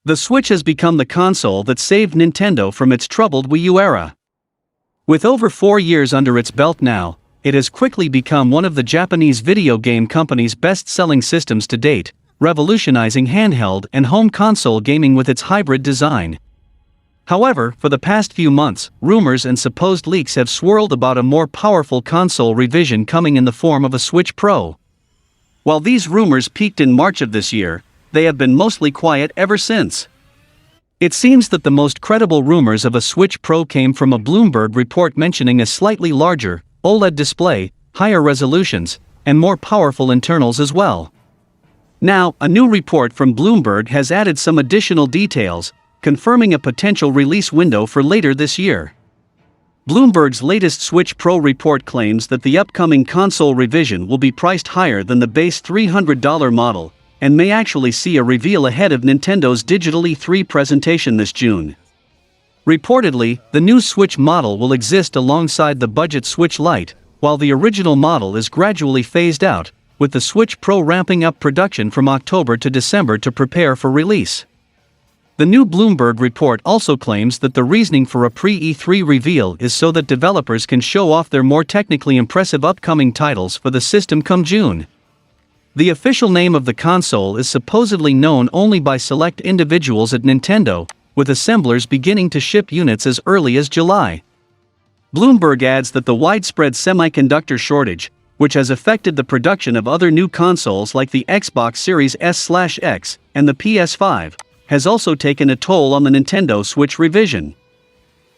The Switch has become the console that saved Nintendo from its troubled Wii U era. With over 4 years under its belt now, it has quickly become one of the Japanese video game company's best-selling systems to date, revolutionizing handheld and home console gaming with its hybrid design. However, for the past few months, rumors and supposed leaks have swirled about a more powerful console revision coming in the form of a Switch Pro. While these rumors peaked in March of this year, they have been mostly quiet ever since. It seems that the most credible rumors of a Switch Pro came from a Bloomberg report mentioning a slightly larger OLED display, higher resolutions, and more powerful internals as well. Now, a new report from Bloomberg has added some additional details, confirming a potential release window for later this year. Bloomberg's latest Switch Pro report claims that the upcoming console revision will be priced higher than the base $300 model, and may actually see a reveal ahead of Nintendo's digital E3 presentation this June. Reportedly, the new Switch model will exist alongside the budget Switch Lite, while the original model is gradually phased out, with the Switch Pro ramping up production from October to December to prepare for release. The new Bloomberg report also claims that the reasoning for a pre-E3 reveal is so that developers can show off their more technically impressive upcoming titles for the system come June. The official name of the console is supposedly known only by select individuals at Nintendo, with assemblers beginning to ship units as early as July. Bloomberg adds that the widespread semiconductor shortage, which has affected the production of other new consoles like the Xbox Series S/X and the PS5, has also taken a toll on the Nintendo Switch revision.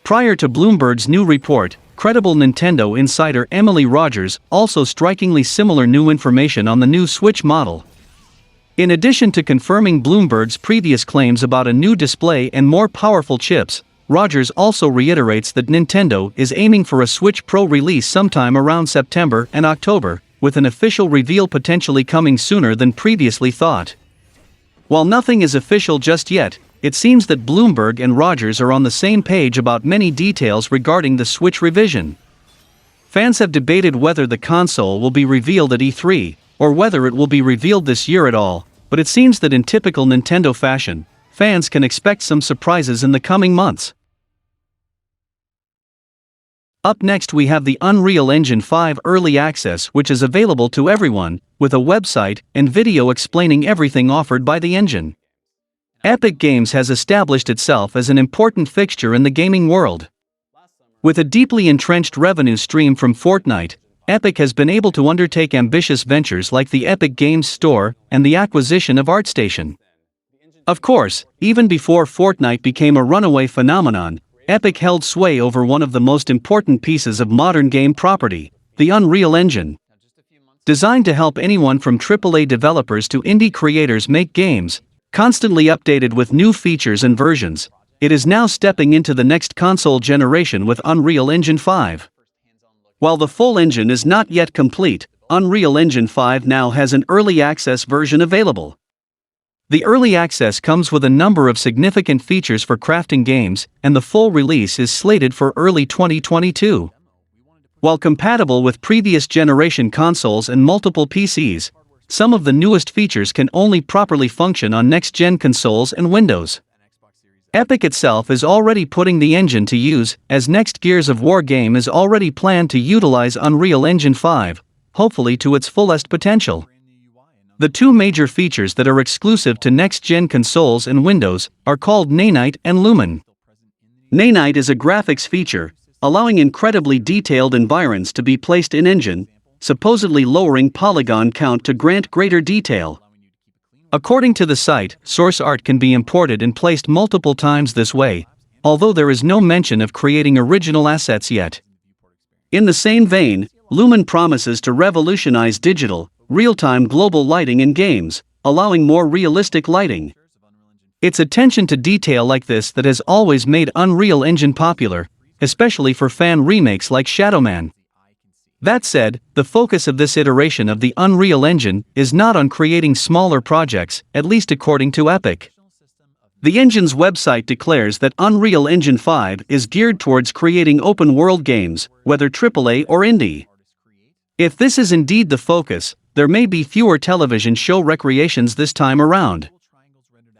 Prior to Bloomberg's new report, credible Nintendo insider Emily Rogers also strikingly similar new information on the new Switch model. In addition to confirming Bloomberg's previous claims about a new display and more powerful chips, Rogers also reiterates that Nintendo is aiming for a Switch Pro release sometime around September and October, with an official reveal potentially coming sooner than previously thought. While nothing is official just yet, it seems that Bloomberg and Rogers are on the same page about many details regarding the Switch revision. Fans have debated whether the console will be revealed at E3, or whether it will be revealed this year at all, but it seems that in typical Nintendo fashion, fans can expect some surprises in the coming months. Up next we have the Unreal Engine 5 Early Access, which is available to everyone, with a website and video explaining everything offered by the engine. Epic Games has established itself as an important fixture in the gaming world. With a deeply entrenched revenue stream from Fortnite, Epic has been able to undertake ambitious ventures like the Epic Games Store and the acquisition of ArtStation. Of course, even before Fortnite became a runaway phenomenon, Epic held sway over one of the most important pieces of modern game property, the Unreal Engine. Designed to help anyone from AAA developers to indie creators make games, constantly updated with new features and versions, it is now stepping into the next console generation with Unreal Engine 5. While the full engine is not yet complete, Unreal Engine 5 now has an early access version available. The early access comes with a number of significant features for crafting games, and the full release is slated for early 2022. While compatible with previous generation consoles and multiple PCs, some of the newest features can only properly function on next-gen consoles and Windows. Epic itself is already putting the engine to use, as next Gears of War game is already planned to utilize Unreal Engine 5, hopefully to its fullest potential. The two major features that are exclusive to next-gen consoles and Windows are called Nanite and Lumen. Nanite is a graphics feature, allowing incredibly detailed environs to be placed in-engine, supposedly lowering polygon count to grant greater detail. According to the site, source art can be imported and placed multiple times this way, although there is no mention of creating original assets yet. In the same vein, Lumen promises to revolutionize digital, real-time global lighting in games, allowing more realistic lighting. It's attention to detail like this that has always made Unreal Engine popular, especially for fan remakes like Shadowman. That said, the focus of this iteration of the Unreal Engine is not on creating smaller projects, at least according to Epic. The engine's website declares that Unreal Engine 5 is geared towards creating open-world games, whether AAA or indie. If this is indeed the focus, there may be fewer television show recreations this time around.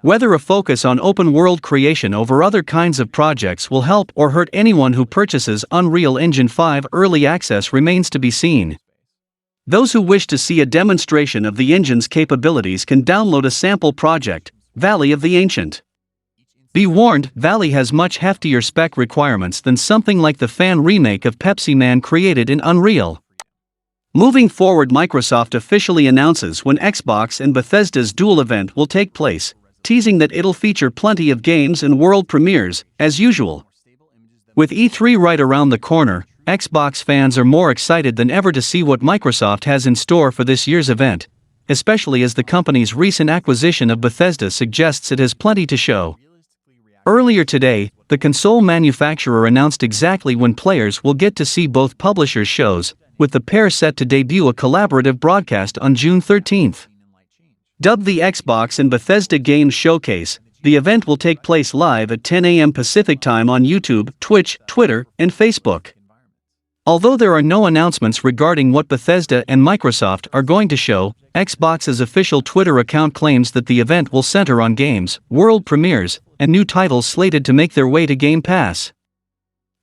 Whether a focus on open-world creation over other kinds of projects will help or hurt anyone who purchases Unreal Engine 5 early access remains to be seen. Those who wish to see a demonstration of the engine's capabilities can download a sample project, Valley of the Ancient. Be warned, Valley has much heftier spec requirements than something like the fan remake of Pepsi Man created in Unreal. Moving forward, Microsoft officially announces when Xbox and Bethesda's dual event will take place, teasing that it'll feature plenty of games and world premieres, as usual. With E3 right around the corner, Xbox fans are more excited than ever to see what Microsoft has in store for this year's event, especially as the company's recent acquisition of Bethesda suggests it has plenty to show. Earlier today, the console manufacturer announced exactly when players will get to see both publishers' shows, with the pair set to debut a collaborative broadcast on June 13th. Dubbed the Xbox and Bethesda Games Showcase, the event will take place live at 10 a.m. Pacific Time on YouTube, Twitch, Twitter, and Facebook. Although there are no announcements regarding what Bethesda and Microsoft are going to show, Xbox's official Twitter account claims that the event will center on games, world premieres, and new titles slated to make their way to Game Pass.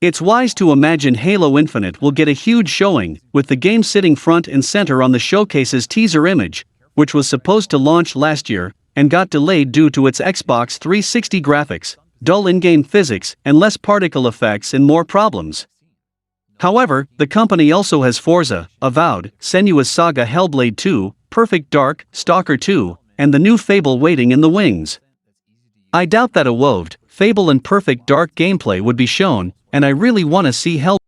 It's wise to imagine Halo Infinite will get a huge showing, with the game sitting front and center on the showcase's teaser image, which was supposed to launch last year, and got delayed due to its Xbox 360 graphics, dull in-game physics, and less particle effects and more problems. However, the company also has Forza, Avowed, Senua's Saga Hellblade 2, Perfect Dark, Stalker 2, and the new Fable waiting in the wings. I doubt that a WoW, Fable and Perfect Dark gameplay would be shown, and I really want to see Hellblade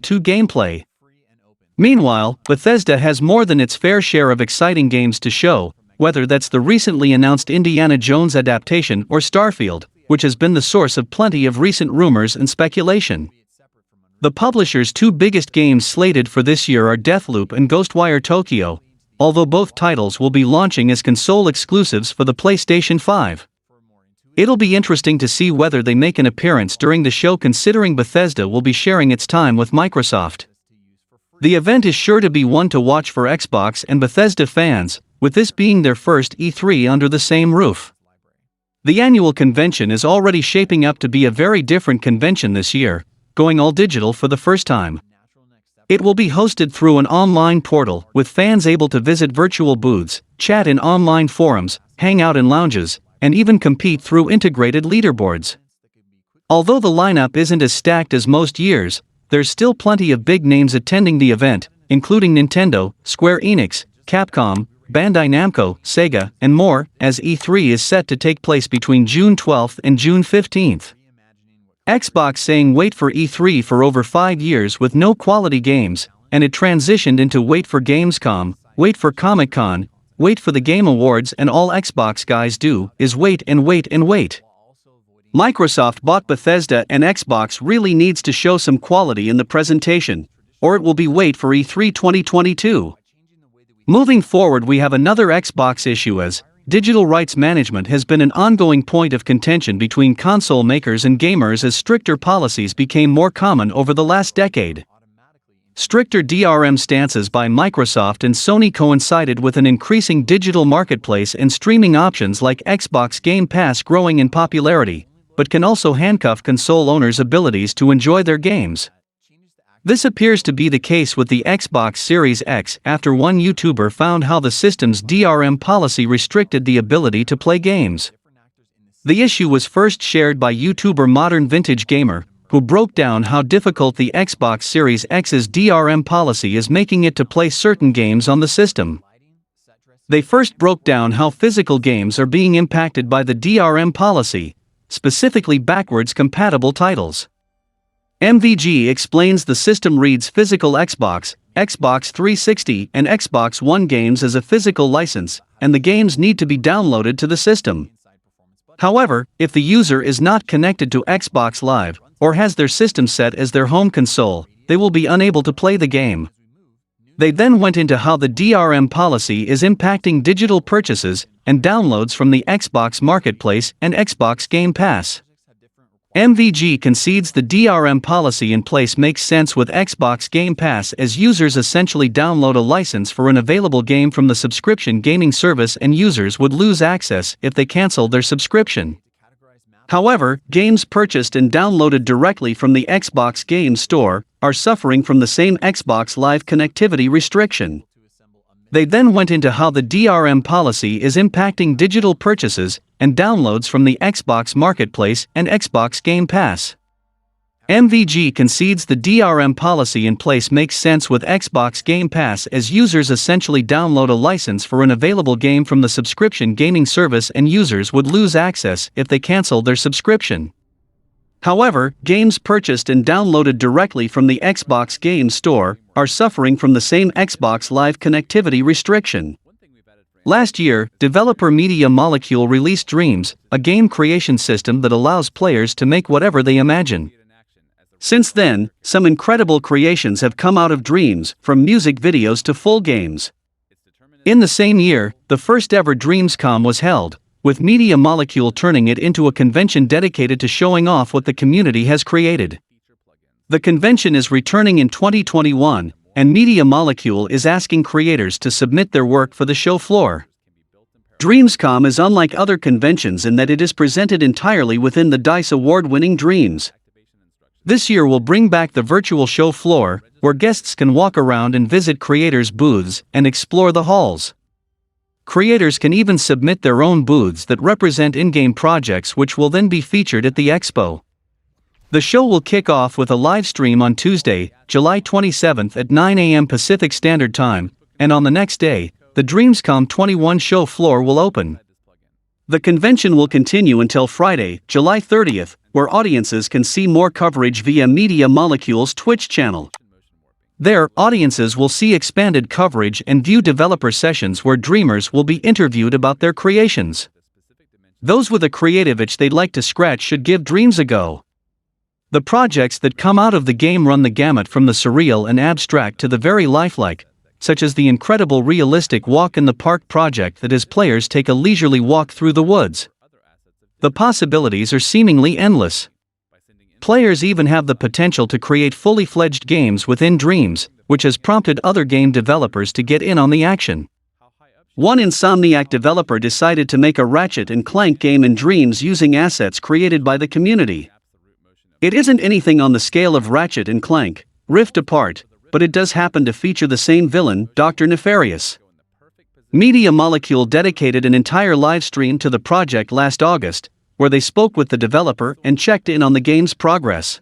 2 gameplay. Meanwhile, Bethesda has more than its fair share of exciting games to show, whether that's the recently announced Indiana Jones adaptation or Starfield, which has been the source of plenty of recent rumors and speculation. The publisher's two biggest games slated for this year are Deathloop and Ghostwire Tokyo, although both titles will be launching as console exclusives for the PlayStation 5. It'll be interesting to see whether they make an appearance during the show, considering Bethesda will be sharing its time with Microsoft. The event is sure to be one to watch for Xbox and Bethesda fans, with this being their first E3 under the same roof. The annual convention is already shaping up to be a very different convention this year, going all digital for the first time. It will be hosted through an online portal, with fans able to visit virtual booths, chat in online forums, hang out in lounges, and even compete through integrated leaderboards. Although the lineup isn't as stacked as most years, there's still plenty of big names attending the event, including Nintendo, Square Enix, Capcom, Bandai Namco, Sega, and more, as E3 is set to take place between June 12th and June 15th. Xbox saying wait for E3 for over 5 years with no quality games, and it transitioned into wait for Gamescom, wait for Comic-Con, wait for the Game Awards, and all Xbox guys do is wait and wait and wait. Microsoft bought Bethesda, and Xbox really needs to show some quality in the presentation, or it will be wait for E3 2022. Moving forward, we have another Xbox issue, as digital rights management has been an ongoing point of contention between console makers and gamers as stricter policies became more common over the last decade. Stricter DRM stances by Microsoft and Sony coincided with an increasing digital marketplace and streaming options like Xbox Game Pass growing in popularity, but can also handcuff console owners' abilities to enjoy their games. This appears to be the case with the Xbox Series X after one YouTuber found how the system's DRM policy restricted the ability to play games. The issue was first shared by YouTuber Modern Vintage Gamer, who broke down how difficult the Xbox Series X's DRM policy is making it to play certain games on the system. They first broke down how physical games are being impacted by the DRM policy, specifically backwards compatible titles. MVG explains the system reads physical Xbox, Xbox 360, and Xbox One games as a physical license, and the games need to be downloaded to the system. However, if the user is not connected to Xbox Live, or has their system set as their home console, they will be unable to play the game. They then went into how the DRM policy is impacting digital purchases and downloads from the Xbox Marketplace and Xbox Game Pass. MVG concedes the DRM policy in place makes sense with Xbox Game Pass, as users essentially download a license for an available game from the subscription gaming service and users would lose access if they cancel their subscription. However, games purchased and downloaded directly from the Xbox Game Store are suffering from the same Xbox Live connectivity restriction. They then went into how the DRM policy is impacting digital purchases and downloads from the Xbox Marketplace and Xbox Game Pass. MVG concedes the DRM policy in place makes sense with Xbox Game Pass, as users essentially download a license for an available game from the subscription gaming service and users would lose access if they cancel their subscription. However, games purchased and downloaded directly from the Xbox Game Store are suffering from the same Xbox Live connectivity restriction. Last year, developer Media Molecule released Dreams, a game creation system that allows players to make whatever they imagine. Since then, some incredible creations have come out of Dreams, from music videos to full games. In the same year, the first ever Dreamscom was held, with Media Molecule turning it into a convention dedicated to showing off what the community has created. The convention is returning in 2021, and Media Molecule is asking creators to submit their work for the show floor. Dreamscom is unlike other conventions in that it is presented entirely within the DICE award-winning Dreams. This year will bring back the virtual show floor, where guests can walk around and visit creators' booths and explore the halls. Creators can even submit their own booths that represent in-game projects, which will then be featured at the expo. The show will kick off with a live stream on Tuesday, July 27th at 9 a.m. Pacific Standard Time, and on the next day, the Dreamscom 21 show floor will open. The convention will continue until Friday, July 30th, where audiences can see more coverage via Media Molecule's Twitch channel. There, audiences will see expanded coverage and view developer sessions where dreamers will be interviewed about their creations. Those with a creative itch they'd like to scratch should give Dreams a go. The projects that come out of the game run the gamut from the surreal and abstract to the very lifelike, such as the incredible realistic Walk in the Park project that has players take a leisurely walk through the woods. The possibilities are seemingly endless. Players even have the potential to create fully fledged games within Dreams, which has prompted other game developers to get in on the action. One Insomniac developer decided to make a Ratchet & Clank game in Dreams using assets created by the community. It isn't anything on the scale of Ratchet & Clank, Rift Apart, but it does happen to feature the same villain, Dr. Nefarious. Media Molecule dedicated an entire live stream to the project last August, where they spoke with the developer and checked in on the game's progress.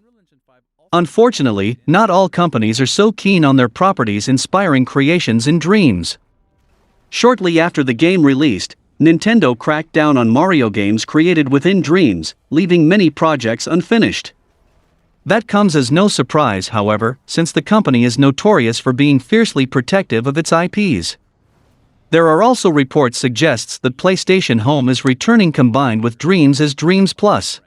Unfortunately, not all companies are so keen on their properties inspiring creations in Dreams. Shortly after the game released, Nintendo cracked down on Mario games created within Dreams, leaving many projects unfinished. That comes as no surprise, however, since the company is notorious for being fiercely protective of its IPs. There are also reports suggests that PlayStation Home is returning combined with Dreams as Dreams Plus.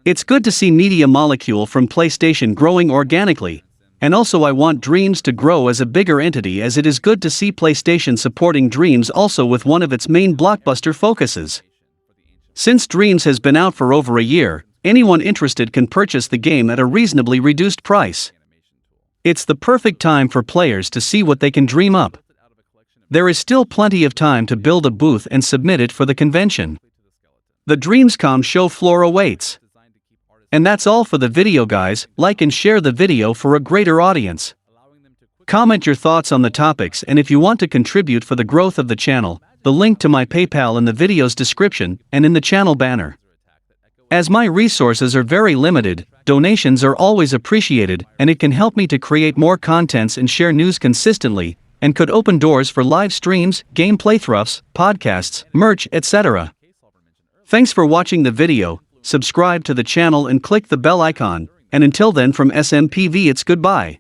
It's good to see Media Molecule from PlayStation growing organically, and also I want Dreams to grow as a bigger entity, as it is good to see PlayStation supporting Dreams also with one of its main blockbuster focuses. Since Dreams has been out for over a year, anyone interested can purchase the game at a reasonably reduced price. It's the perfect time for players to see what they can dream up. There is still plenty of time to build a booth and submit it for the convention. The Dreamscom show floor awaits. And that's all for the video, guys. Like and share the video for a greater audience. Comment your thoughts on the topics, and if you want to contribute for the growth of the channel, the link to my PayPal in the video's description and in the channel banner. As my resources are very limited, donations are always appreciated, and it can help me to create more contents and share news consistently, and could open doors for live streams, game playthroughs, podcasts, merch, etc. Thanks for watching the video, subscribe to the channel and click the bell icon, and until then from SMPV it's goodbye.